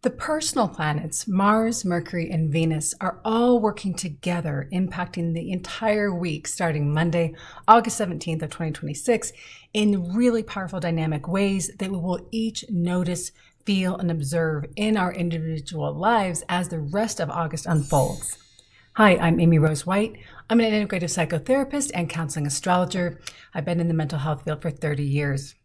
The personal planets, Mars, Mercury, and Venus, are all working together, impacting the entire week starting Monday, August 17th of 2026, in really powerful dynamic ways that we will each notice, feel, and observe in our individual lives as the rest of August unfolds. Hi, I'm Amy Rose White. I'm an integrative psychotherapist and counseling astrologer. I've been in the mental health field for 30 years.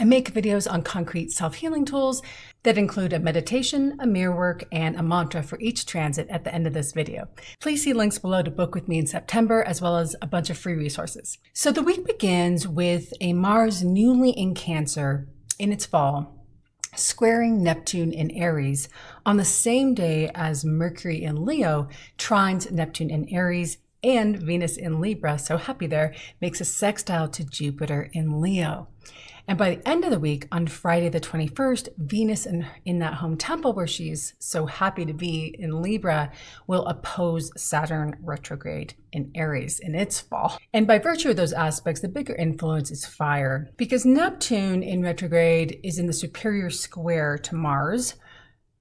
I make videos on concrete self-healing tools that include a meditation, a mirror work, and a mantra for each transit at the end of this video. Please see links below to book with me in September, as well as a bunch of free resources. So the week begins with a Mars newly in Cancer in its fall, squaring Neptune in Aries on the same day as Mercury in Leo trines Neptune in Aries, and Venus in Libra, so happy there, makes a sextile to Jupiter in Leo. And by the end of the week, on Friday the 21st, Venus in that home temple where she's so happy to be in Libra will oppose Saturn retrograde in Aries in its fall. And by virtue of those aspects, the bigger influence is fire, because Neptune in retrograde is in the superior square to Mars.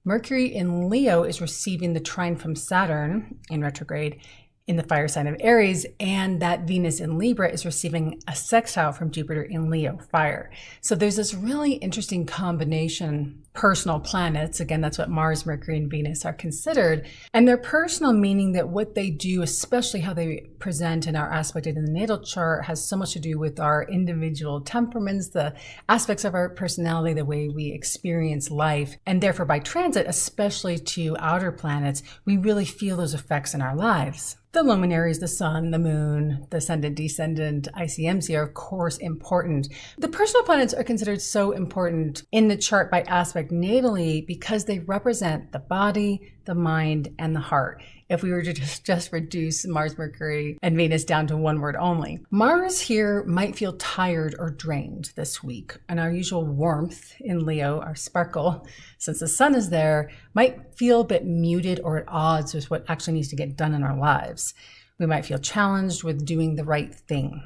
Mercury in Leo is receiving the trine from Saturn in retrograde in the fire sign of Aries, and that Venus in Libra is receiving a sextile from Jupiter in Leo, fire. So there's this really interesting combination, personal planets, again, that's what Mars, Mercury, and Venus are considered, and their personal meaning that what they do, especially how they present and are aspected in the natal chart, has so much to do with our individual temperaments, the aspects of our personality, the way we experience life, and therefore by transit, especially to outer planets, we really feel those effects in our lives. The luminaries, the sun, the moon, the ascendant, descendant, ICMC are of course important. The personal planets are considered so important in the chart by aspect natally because they represent the body, the mind, and the heart. If we were to just reduce Mars, Mercury, and Venus down to one word only. Mars here might feel tired or drained this week, and our usual warmth in Leo, our sparkle, since the sun is there, might feel a bit muted or at odds with what actually needs to get done in our lives. We might feel challenged with doing the right thing.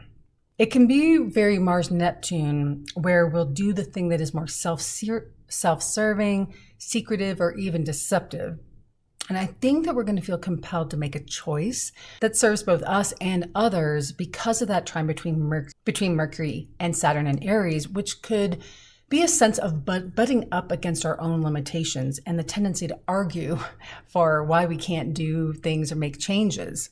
It can be very Mars-Neptune, where we'll do the thing that is more self-serving, secretive, or even deceptive. And I think that we're going to feel compelled to make a choice that serves both us and others because of that trine between Mercury and Saturn and Aries, which could be a sense of butting up against our own limitations and the tendency to argue for why we can't do things or make changes.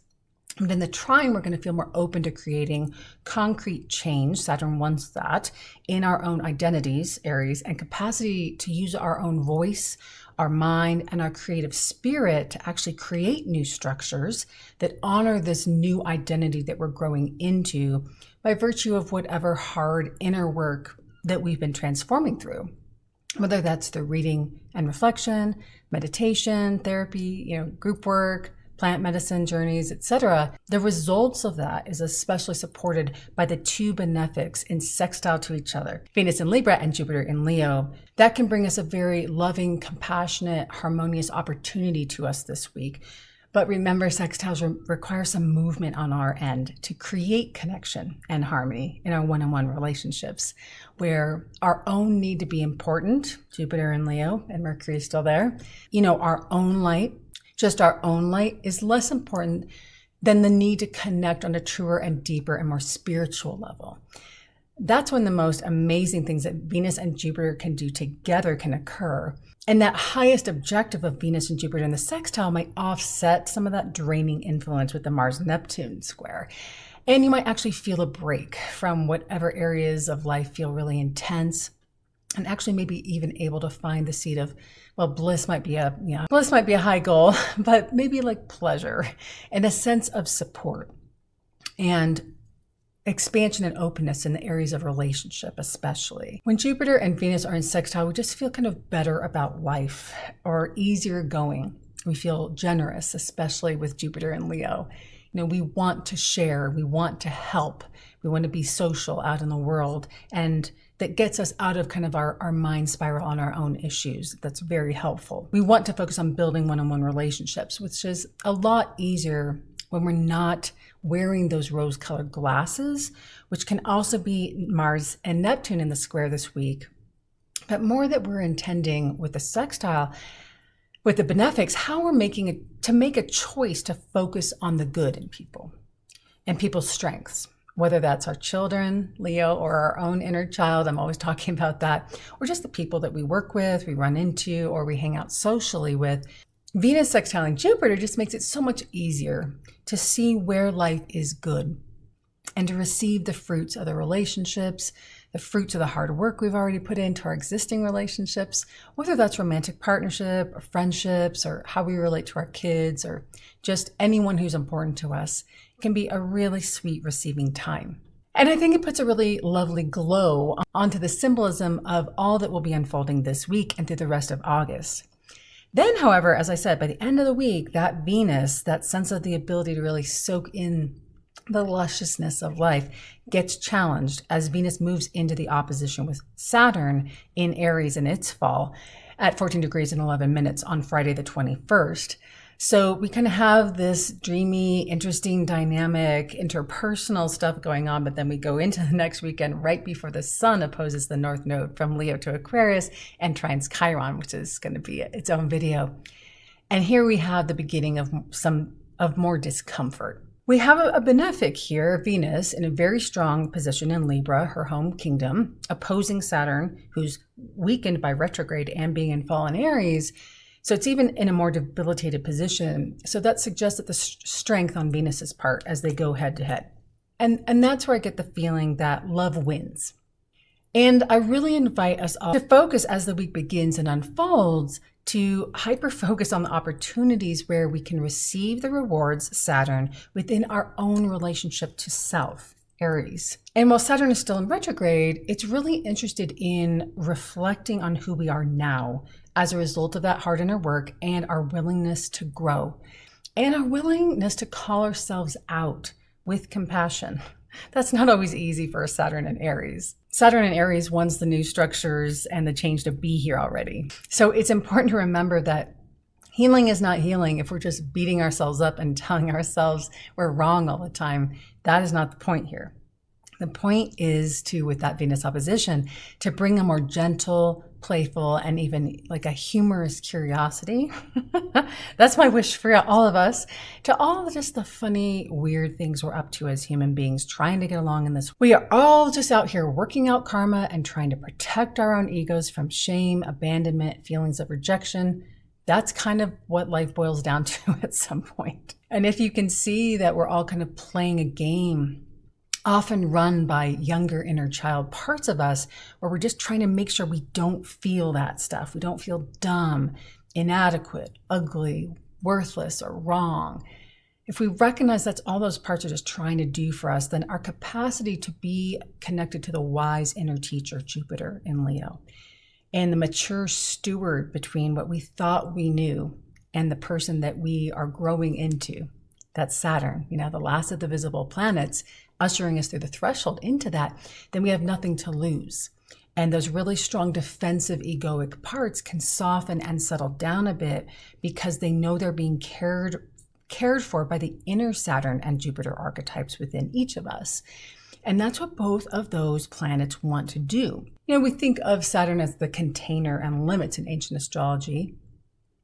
But in the trine, we're going to feel more open to creating concrete change, Saturn wants that, in our own identities, Aries, and capacity to use our own voice, our mind, and our creative spirit to actually create new structures that honor this new identity that we're growing into by virtue of whatever hard inner work that we've been transforming through. Whether that's through reading and reflection, meditation, therapy, group work, plant medicine journeys, etc. The results of that is especially supported by the two benefics in sextile to each other, Venus in Libra and Jupiter in Leo. That can bring us a very loving, compassionate, harmonious opportunity to us this week. But remember, sextiles require some movement on our end to create connection and harmony in our one-on-one relationships, where our own need to be important, Jupiter in Leo and Mercury is still there, our own light, just our own light is less important than the need to connect on a truer and deeper and more spiritual level. That's when the most amazing things that Venus and Jupiter can do together can occur. And that highest objective of Venus and Jupiter in the sextile might offset some of that draining influence with the Mars-Neptune square. And you might actually feel a break from whatever areas of life feel really intense, and actually maybe even able to find the seat of, bliss might be a high goal, but maybe like pleasure and a sense of support and expansion and openness in the areas of relationship, especially. When Jupiter and Venus are in sextile, we just feel kind of better about life or easier going. We feel generous, especially with Jupiter and Leo. We want to share, we want to help, we want to be social out in the world, and that gets us out of kind of our mind spiral on our own issues. That's very helpful. We want to focus on building one-on-one relationships, which is a lot easier when we're not wearing those rose-colored glasses, which can also be Mars and Neptune in the square this week, but more that we're intending with the sextile with the benefics, how we're to make a choice to focus on the good in people and people's strengths, whether that's our children, Leo, or our own inner child. I'm always talking about that, or just the people that we work with, we run into, or we hang out socially with. Venus sextiling Jupiter just makes it so much easier to see where life is good and to receive the fruits of the relationships, the fruits of the hard work we've already put into our existing relationships, whether that's romantic partnership or friendships or how we relate to our kids or just anyone who's important to us. It can be a really sweet receiving time. And I think it puts a really lovely glow onto the symbolism of all that will be unfolding this week and through the rest of August. Then, however, as I said, by the end of the week, that Venus, that sense of the ability to really soak in the lusciousness of life, gets challenged as Venus moves into the opposition with Saturn in Aries in its fall at 14 degrees and 11 minutes on Friday the 21st. So we kind of have this dreamy, interesting, dynamic, interpersonal stuff going on, but then we go into the next weekend right before the Sun opposes the North Node from Leo to Aquarius and trines Chiron, which is going to be its own video. And here we have the beginning of more discomfort. We have a benefic here, Venus, in a very strong position in Libra, her home kingdom, opposing Saturn, who's weakened by retrograde and being in fall in Aries. So it's even in a more debilitated position. So that suggests that the strength on Venus's part as they go head to head. And that's where I get the feeling that love wins. And I really invite us all to focus as the week begins and unfolds to hyper-focus on the opportunities where we can receive the rewards, Saturn, within our own relationship to self, Aries. And while Saturn is still in retrograde, it's really interested in reflecting on who we are now as a result of that hard inner work and our willingness to grow and our willingness to call ourselves out with compassion. That's not always easy for Saturn and Aries. Saturn and Aries wants the new structures and the change to be here already. So it's important to remember that healing is not healing if we're just beating ourselves up and telling ourselves we're wrong all the time. That is not the point here. The point is to, with that Venus opposition, to bring a more gentle, playful, and even like a humorous curiosity. That's my wish for all of us, to all just the funny, weird things we're up to as human beings, trying to get along in this. We are all just out here working out karma and trying to protect our own egos from shame, abandonment, feelings of rejection. That's kind of what life boils down to at some point. And if you can see that we're all kind of playing a game, often run by younger inner child parts of us, where we're just trying to make sure we don't feel that stuff. We don't feel dumb, inadequate, ugly, worthless, or wrong. If we recognize that's all those parts are just trying to do for us, then our capacity to be connected to the wise inner teacher, Jupiter in Leo, and the mature steward between what we thought we knew and the person that we are growing into, that's Saturn, the last of the visible planets, ushering us through the threshold into that, then we have nothing to lose. And those really strong defensive egoic parts can soften and settle down a bit because they know they're being cared for by the inner Saturn and Jupiter archetypes within each of us. And that's what both of those planets want to do. We think of Saturn as the container and limits in ancient astrology,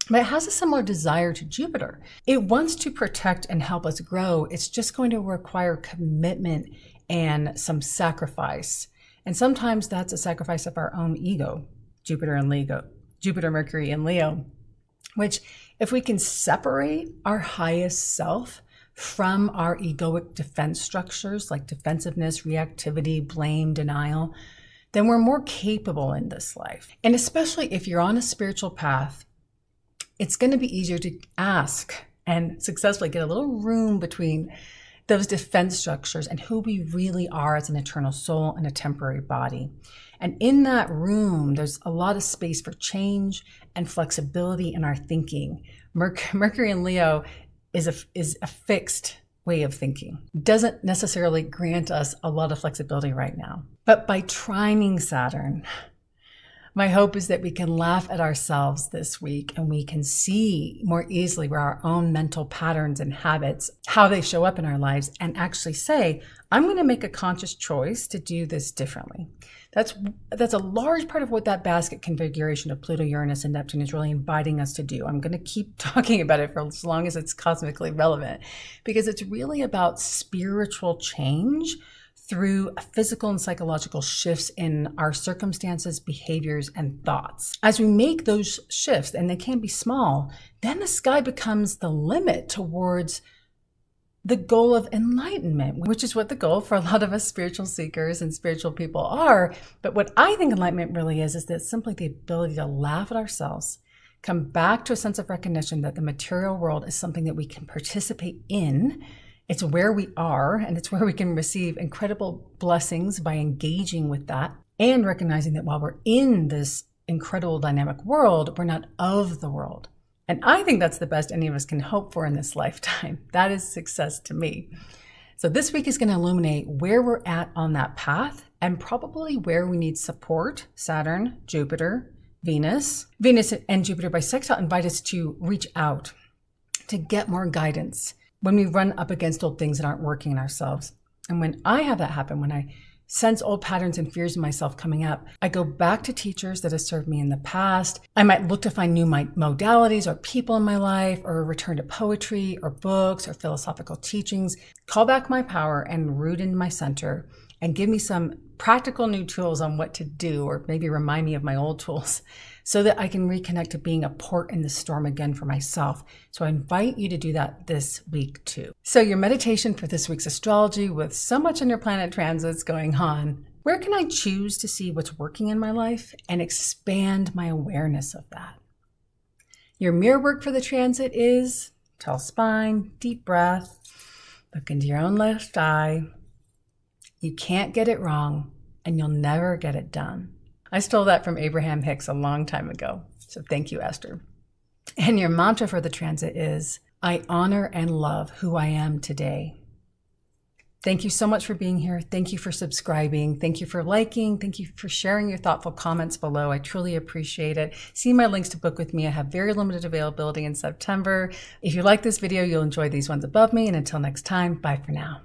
but it has a similar desire to Jupiter. It wants to protect and help us grow. It's just going to require commitment and some sacrifice. And sometimes that's a sacrifice of our own ego, Jupiter, Mercury, and Leo, which if we can separate our highest self from our egoic defense structures like defensiveness, reactivity, blame, denial, then we're more capable in this life. And especially if you're on a spiritual path, it's going to be easier to ask and successfully get a little room between those defense structures and who we really are as an eternal soul and a temporary body. And in that room, there's a lot of space for change and flexibility in our thinking. Mercury in Leo is a fixed way of thinking. It doesn't necessarily grant us a lot of flexibility right now. But by trining Saturn, My hope is that we can laugh at ourselves this week and we can see more easily where our own mental patterns and habits, how they show up in our lives, and actually say, I'm going to make a conscious choice to do this differently. That's a large part of what that basket configuration of Pluto, Uranus, and Neptune is really inviting us to do. I'm going to keep talking about it for as long as it's cosmically relevant, because it's really about spiritual change through physical and psychological shifts in our circumstances, behaviors, and thoughts. As we make those shifts, and they can be small, then the sky becomes the limit towards the goal of enlightenment, which is what the goal for a lot of us spiritual seekers and spiritual people are. But what I think enlightenment really is that simply the ability to laugh at ourselves, come back to a sense of recognition that the material world is something that we can participate in. It's where we are, and it's where we can receive incredible blessings by engaging with that, and recognizing that while we're in this incredible dynamic world, we're not of the world. And I think that's the best any of us can hope for in this lifetime. That is success to me. So this week is going to illuminate where we're at on that path and probably where we need support. Saturn, Jupiter, Venus and Jupiter by sextile invite us to reach out, to get more guidance when we run up against old things that aren't working in ourselves. And when I have that happen, when I sense old patterns and fears in myself coming up, I go back to teachers that have served me in the past. I might look to find new modalities or people in my life, or return to poetry or books or philosophical teachings, call back my power and root in my center, and give me some practical new tools on what to do, or maybe remind me of my old tools, so that I can reconnect to being a port in the storm again for myself. So I invite you to do that this week too. So your meditation for this week's astrology, with so much in your planet transits going on, where can I choose to see what's working in my life and expand my awareness of that? Your mirror work for the transit is tall spine, deep breath, look into your own left eye. You can't get it wrong, and you'll never get it done. I stole that from Abraham Hicks a long time ago. So thank you, Esther. And your mantra for the transit is, I honor and love who I am today. Thank you so much for being here. Thank you for subscribing. Thank you for liking. Thank you for sharing your thoughtful comments below. I truly appreciate it. See my links to book with me. I have very limited availability in September. If you like this video, you'll enjoy these ones above me. And until next time, bye for now.